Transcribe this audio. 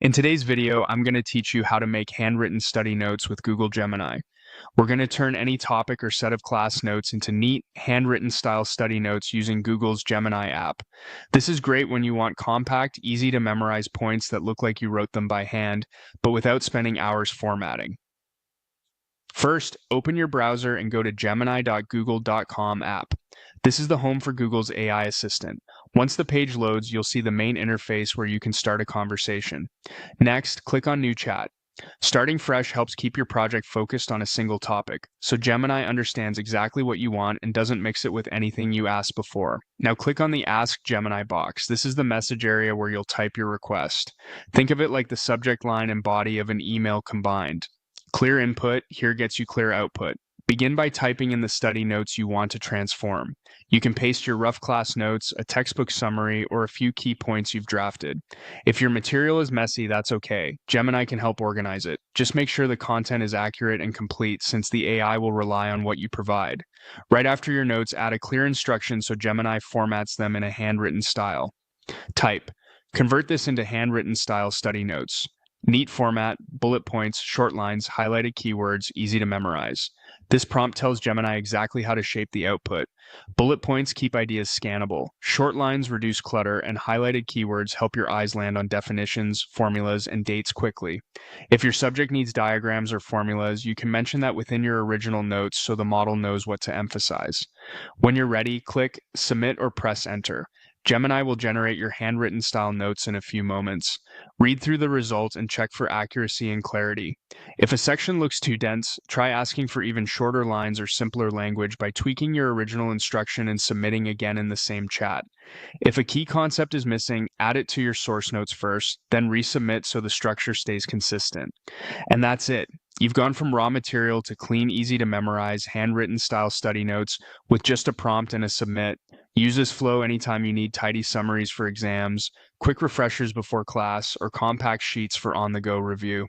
In today's video, I'm going to teach you how to make handwritten study notes with Google Gemini. We're going to turn any topic or set of class notes into neat, handwritten style study notes using Google's Gemini app. This is great when you want compact, easy to memorize points that look like you wrote them by hand, but without spending hours formatting. First, open your browser and go to gemini.google.com app. This is the home for Google's AI assistant. Once the page loads, you'll see the main interface where you can start a conversation. Next, click on New Chat. Starting fresh helps keep your project focused on a single topic, so Gemini understands exactly what you want and doesn't mix it with anything you asked before. Now click on the Ask Gemini box. This is the message area where you'll type your request. Think of it like the subject line and body of an email combined. Clear input here gets you clear output. Begin by typing in the study notes you want to transform. You can paste your rough class notes, a textbook summary, or a few key points you've drafted. If your material is messy, that's okay. Gemini can help organize it. Just make sure the content is accurate and complete, since the AI will rely on what you provide. Right after your notes, add a clear instruction so Gemini formats them in a handwritten style. Type. Convert this into handwritten style study notes. Neat format, bullet points, short lines, highlighted keywords, easy to memorize. This prompt tells Gemini exactly how to shape the output. Bullet points keep ideas scannable. Short lines reduce clutter, and highlighted keywords help your eyes land on definitions, formulas, and dates quickly. If your subject needs diagrams or formulas, you can mention that within your original notes so the model knows what to emphasize. When you're ready, click Submit or press Enter. Gemini will generate your handwritten style notes in a few moments. Read through the result and check for accuracy and clarity. If a section looks too dense, try asking for even shorter lines or simpler language by tweaking your original instruction and submitting again in the same chat. If a key concept is missing, add it to your source notes first, then resubmit so the structure stays consistent. And that's it. You've gone from raw material to clean, easy to memorize, handwritten style study notes with just a prompt and a submit. Use this flow anytime you need tidy summaries for exams, quick refreshers before class, or compact sheets for on-the-go review.